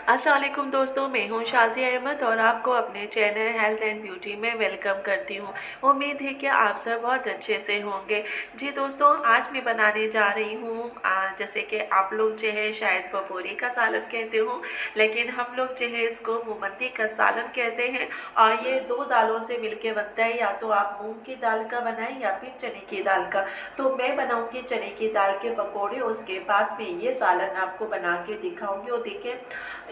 अस्सलाम वालेकुम दोस्तों, मैं हूं शाज़िया अहमद और आपको अपने चैनल हेल्थ एंड ब्यूटी में वेलकम करती हूं। उम्मीद है कि आप सब बहुत अच्छे से होंगे। जी दोस्तों, आज मैं बनाने जा रही हूं जैसे कि आप लोग जो है शायद पपौरी का सालन कहते हो, लेकिन हम लोग जो है इसको मोमबत्ती का सालन कहते हैं। और ये दो दालों से मिलके बनता है, या तो आप मूंग की दाल का बनाएं या फिर चने की दाल का। तो मैं बनाऊंगी चने की दाल के पकौड़े, उसके बाद मैं ये सालन आपको बना के दिखाऊंगी। और देखिए,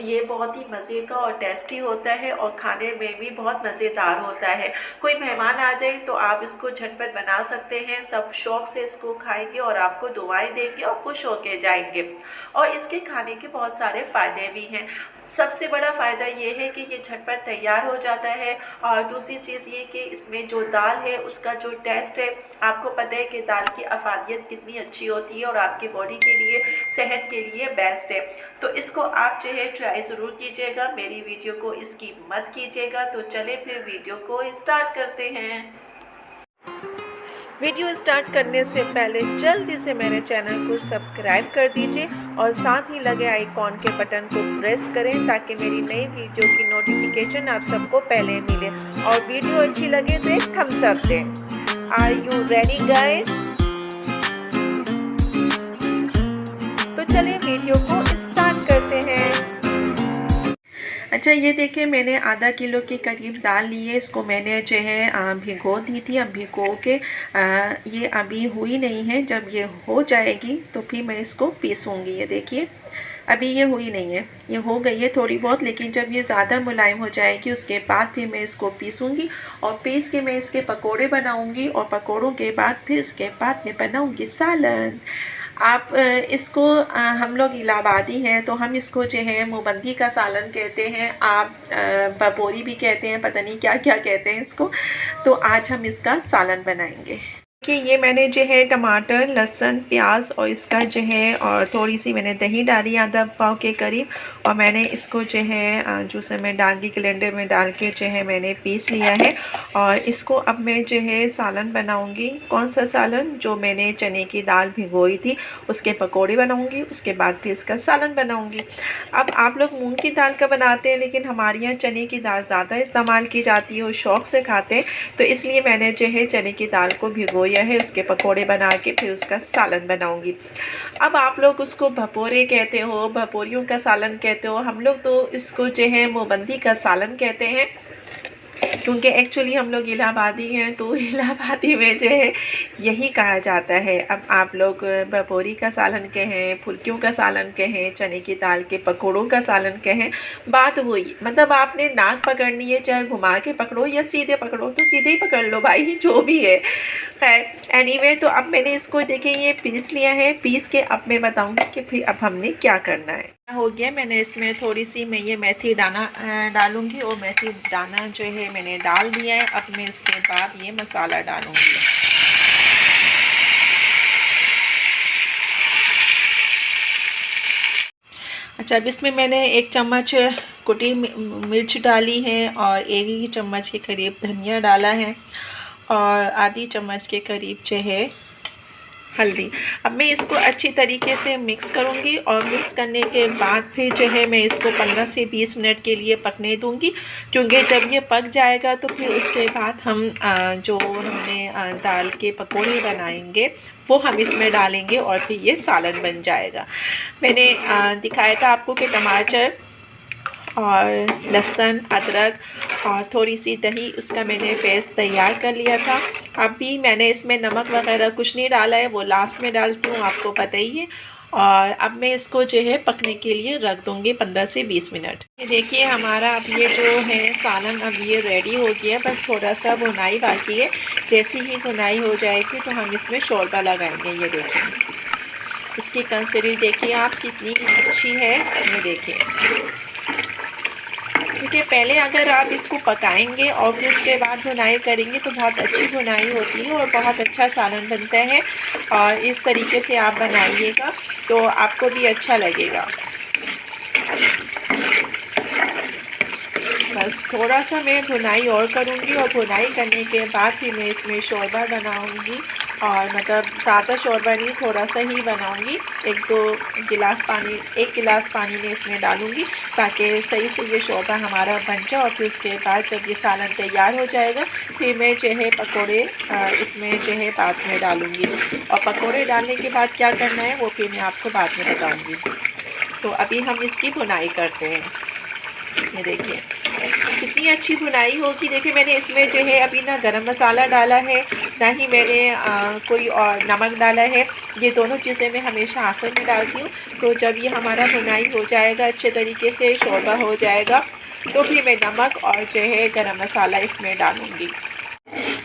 ये बहुत ही मज़े का और टेस्टी होता है और खाने में भी बहुत मज़ेदार होता है। कोई मेहमान आ जाए तो आप इसको झटपट बना सकते हैं, सब शौक से इसको खाएंगे और आपको दुआएं देंगे और खुश होके जाएंगे। और इसके खाने के बहुत सारे फ़ायदे भी हैं। सबसे बड़ा फ़ायदा ये है कि ये झटपट तैयार हो जाता है। और दूसरी चीज़ ये कि इसमें जो दाल है उसका जो टेस्ट है, आपको पता है कि दाल की अफादियत कितनी अच्छी होती है और आपकी बॉडी के लिए, सेहत के लिए बेस्ट है। तो इसको आप जो है ट्राई ज़रूर कीजिएगा, मेरी वीडियो को इसकी मत कीजिएगा। तो चले फिर वीडियो को स्टार्ट करते हैं। वीडियो स्टार्ट करने से पहले जल्दी से मेरे चैनल को सब्सक्राइब कर दीजिए और साथ ही लगे आइकॉन के बटन को प्रेस करें ताकि मेरी नई वीडियो की नोटिफिकेशन आप सबको पहले मिले। और वीडियो अच्छी लगे तो एक थम्स अप दें। Are you ready guys? तो चलिए वीडियो को स्टार्ट करते हैं। अच्छा, ये देखिए, मैंने आधा किलो के करीब दाल ली है। इसको मैंने जो है भिगो दी थी। अब भिगो के ये अभी हुई नहीं है। जब ये हो जाएगी तो फिर मैं इसको पीसूँगी। ये देखिए, अभी ये हुई नहीं है, ये हो गई है थोड़ी बहुत, लेकिन जब ये ज़्यादा मुलायम हो जाएगी उसके बाद फिर मैं इसको पीसूँगी और पीस के मैं इसके पकोड़े बनाऊँगी। और पकोड़ों के बाद फिर इसके बाद मैं बनाऊँगी सालन। आप इसको हम लोग इलाहाबादी हैं तो हम इसको जो है मोमबत्ती का सालन कहते हैं। आप पपौरी भी कहते हैं, पता नहीं क्या क्या कहते हैं इसको। तो आज हम इसका सालन बनाएंगे। कि ये मैंने जो है टमाटर, लहसुन, प्याज और इसका जो है और थोड़ी सी मैंने दही डाली आधा पाव के करीब। और मैंने इसको जो है जूसर में डाल के, ब्लेंडर में डाल के जो है मैंने पीस लिया है। और इसको अब मैं जो है सालन बनाऊंगी। कौन सा सालन? जो मैंने चने की दाल भिगोई थी उसके पकोड़े बनाऊंगी, उसके बाद फिर इसका सालन बनाऊंगी। अब आप लोग मूँग की दाल का बनाते हैं, लेकिन हमारे यहाँ चने की दाल ज़्यादा इस्तेमाल की जाती है और शौक़ से खाते हैं। तो इसलिए मैंने जो है चने की दाल को भिगोई है, उसके पकोड़े बना के फिर उसका सालन बनाऊंगी। अब आप लोग उसको भपोरे कहते हो, भपोरियों का सालन कहते हो, हम लोग तो इसको जो है मोमबत्ती का सालन कहते हैं, क्योंकि एक्चुअली हम लोग इलाहाबादी हैं तो इलाहाबादी में जो है यही कहा जाता है। अब आप लोग भपोरी का सालन कहें, फुल्कियों का सालन कहें, चने की दाल के पकोड़ों का सालन कहें, बात वही। मतलब आपने नाक पकड़नी है, चाहे घुमा के पकड़ो या सीधे पकड़ो, तो सीधे ही पकड़ लो भाई, जो भी है। खैर एनीवे, तो अब मैंने इसको देखिए ये पीस लिया है। पीस के अब मैं बताऊंगी कि फिर अब हमने क्या करना है। हो गया, मैंने इसमें थोड़ी सी मैं ये मेथी दाना डालूंगी और मेथी दाना जो है मैंने डाल दिया है। अब मैं इसके बाद ये मसाला डालूंगी। अच्छा, अब इसमें मैंने 1 चम्मच कुटी मिर्च डाली है और 1 चम्मच के करीब धनिया डाला है और आधी चम्मच के करीब जो है हल्दी। अब मैं इसको अच्छी तरीके से मिक्स करूंगी और मिक्स करने के बाद फिर जो है मैं इसको 15 से 20 मिनट के लिए पकने दूंगी, क्योंकि जब ये पक जाएगा तो फिर उसके बाद हम जो हमने दाल के पकोड़े बनाएंगे वो हम इसमें डालेंगे और फिर ये सालन बन जाएगा। मैंने दिखाया था आपको कि टमाटर और लहसुन, अदरक और थोड़ी सी दही, उसका मैंने पेस्ट तैयार कर लिया था। अभी मैंने इसमें नमक वगैरह कुछ नहीं डाला है, वो लास्ट में डालती हूँ, आपको पता ही है। और अब मैं इसको जो है पकने के लिए रख दूँगी 15 से 20 मिनट। ये देखिए, हमारा अब ये जो है सालन अब ये रेडी हो गया, बस थोड़ा सा भुनाई बाकी है। जैसी ही भुनाई हो जाएगी तो हम इसमें शोरबा लगाएंगे। ये देखिए, इसकी कंसिस्टेंसी देखिए आप कितनी अच्छी है। ये देखिए, क्योंकि पहले अगर आप इसको पकाएंगे और फिर उसके बाद भुनाई करेंगे तो बहुत अच्छी भुनाई होती है और बहुत अच्छा सालन बनता है। और इस तरीके से आप बनाइएगा तो आपको भी अच्छा लगेगा। बस थोड़ा सा मैं भुनाई और करूँगी और भुनाई करने के बाद ही मैं इसमें शोरबा बनाऊँगी और मतलब ज़्यादा शोरबा नहीं, थोड़ा सा ही बनाऊंगी। 1 गिलास पानी में इसमें डालूंगी ताकि सही से ये शोरबा हमारा बन जाए। और फिर उसके बाद जब ये सालन तैयार हो जाएगा फिर मैं जो है पकोड़े इसमें जो है बाद में डालूंगी। और पकोड़े डालने के बाद क्या करना है वो फिर मैं आपको बाद में बताऊँगी। तो अभी हम इसकी भुनाई करते हैं। ये देखिए जितनी अच्छी भुनाई होगी। देखिए मैंने इसमें जो है अभी ना गरम मसाला डाला है, ना ही मैंने कोई और नमक डाला है। ये दोनों चीज़ें मैं हमेशा आखिर में डालती हूँ। तो जब ये हमारा भुनाई हो जाएगा, अच्छे तरीके से शोरबा हो जाएगा, तो फिर मैं नमक और जो है गरम मसाला इसमें डालूँगी।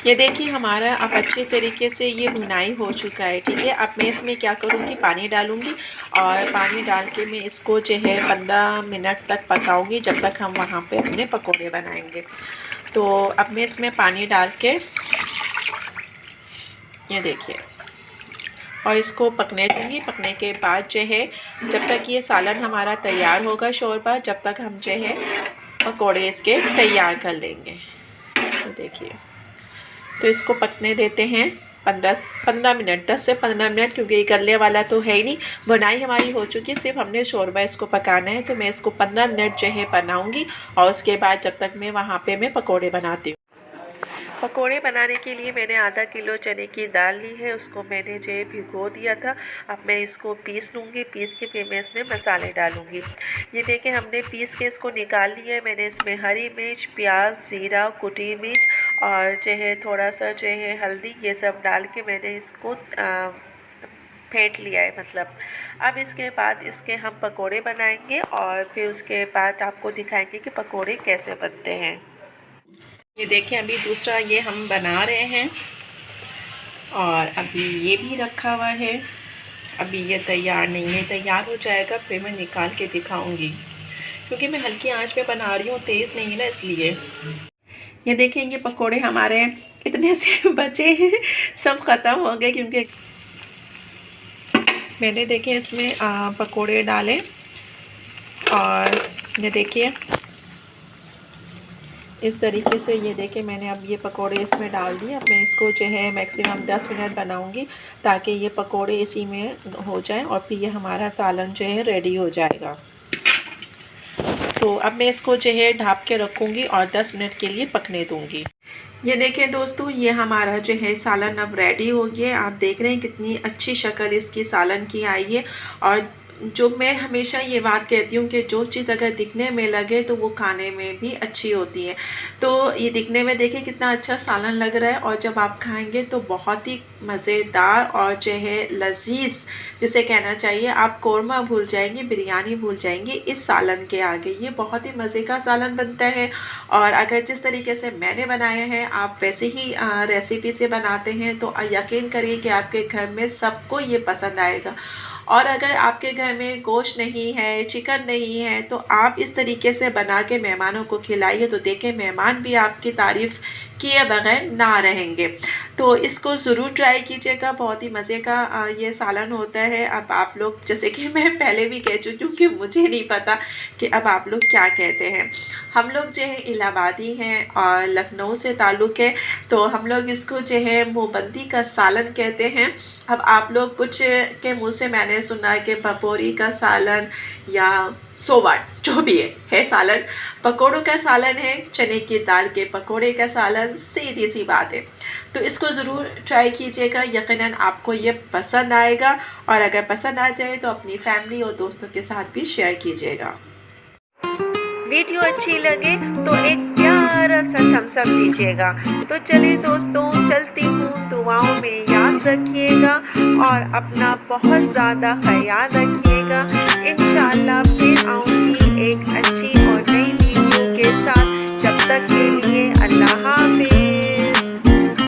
ये देखिए हमारा अब अच्छे तरीके से ये भुनाई हो चुका है। ठीक है, अब मैं इसमें क्या करूँगी, पानी डालूँगी और पानी डाल के मैं इसको जो है 15 मिनट तक पकाऊँगी, जब तक हम वहाँ पे अपने पकोड़े बनाएंगे। तो अब मैं इसमें पानी डाल के ये देखिए और इसको पकने दूँगी। पकने के बाद जो है जब तक ये सालन हमारा तैयार होगा शोरबा, जब तक हम जो है पकोड़े इसके तैयार कर लेंगे। तो देखिए तो इसको पकने देते हैं 15 मिनट, 10 से 15 मिनट, क्योंकि ये गलने वाला तो है ही नहीं। बुनाई हमारी हो चुकी है, सिर्फ हमने शोरबा इसको पकाना है। तो मैं इसको 15 मिनट जो है बनाऊँगी और उसके बाद जब तक मैं वहाँ पे मैं पकोड़े बनाती हूँ। पकोड़े बनाने के लिए मैंने आधा किलो चने की दाल ली है, उसको मैंने जो है भिगो दिया था। अब मैं इसको पीस लूँगी, पीस के फिर मैं इसमें मसाले डालूँगी। ये देखिए हमने पीस के इसको निकाल लिया है। मैंने इसमें हरी मिर्च, प्याज, ज़ीरा, कुटी मिर्च और जो है थोड़ा सा जो है हल्दी, ये सब डाल के मैंने इसको फेंट लिया है मतलब। अब इसके बाद इसके हम पकोड़े बनाएंगे और फिर उसके बाद आपको दिखाएंगे कि पकोड़े कैसे बनते हैं। ये देखिए अभी दूसरा ये हम बना रहे हैं और अभी ये भी रखा हुआ है। अभी ये तैयार नहीं है, तैयार हो जाएगा फिर मैं निकाल के दिखाऊंगी, क्योंकि मैं हल्की आंच पे बना रही हूँ, तेज़ नहीं है ना इसलिए। ये देखिए ये पकोड़े हमारे इतने से बचे हैं, सब ख़त्म हो गए, क्योंकि मैंने देखे इसमें पकोड़े डाले। और ये देखिए इस तरीके से, ये देखिए मैंने अब ये पकोड़े इसमें डाल दिए। अब मैं इसको जो है मैक्सिमम 10 मिनट बनाऊंगी ताकि ये पकोड़े इसी में हो जाएं और फिर ये हमारा सालन जो है रेडी हो जाएगा। तो अब मैं इसको जो है ढाँप के रखूँगी और 10 मिनट के लिए पकने दूँगी। ये देखिए दोस्तों ये हमारा जो है सालन अब रेडी हो गया। आप देख रहे हैं कितनी अच्छी शक्ल इसकी सालन की आई है। और जो मैं हमेशा ये बात कहती हूँ कि जो चीज़ अगर दिखने में लगे तो वो खाने में भी अच्छी होती है। तो ये दिखने में देखिए कितना अच्छा सालन लग रहा है और जब आप खाएंगे तो बहुत ही मज़ेदार और जो है लजीज जिसे कहना चाहिए, आप कौरमा भूल जाएंगे, बिरयानी भूल जाएंगे इस सालन के आगे। ये बहुत ही मज़े का सालन बनता है। और अगर जिस तरीके से मैंने बनाया है आप वैसे ही रेसिपी से बनाते हैं तो यकीन करिए कि आपके घर में सबको ये पसंद आएगा। और अगर आपके घर में गोश्त नहीं है, चिकन नहीं है, तो आप इस तरीके से बना के मेहमानों को खिलाइए, तो देखें मेहमान भी आपकी तारीफ़ किए बगैर ना रहेंगे। तो इसको ज़रूर ट्राई कीजिएगा, बहुत ही मज़े का ये सालन होता है। अब आप लोग, जैसे कि मैं पहले भी कह चुकी हूँ कि मुझे नहीं पता कि अब आप लोग क्या कहते हैं। हम लोग जो है इलाहाबादी हैं और लखनऊ से ताल्लुक़ है, तो हम लोग इसको जो है मुँहबंदी का सालन कहते हैं। अब आप लोग कुछ के मुँह से मैंने सुना कि पपौरी का सालन या सोवाट जो भी है सालन, पकोड़ों का सालन है, चने की दाल के पकोड़े का सालन, सीधी सी बात है। तो इसको ज़रूर ट्राई कीजिएगा, यकीनन आपको ये पसंद आएगा। और अगर पसंद आ जाए तो अपनी फैमिली और दोस्तों के साथ भी शेयर कीजिएगा। वीडियो अच्छी लगे तो एक प्यारा सा थम्स अप दीजिएगा। तो चलिए दोस्तों चलती हूँ, दुआओं में याद रखिएगा और अपना बहुत ज़्यादा ख्याल रखिएगा। इंशाअल्लाह फिर आऊँगी एक अच्छी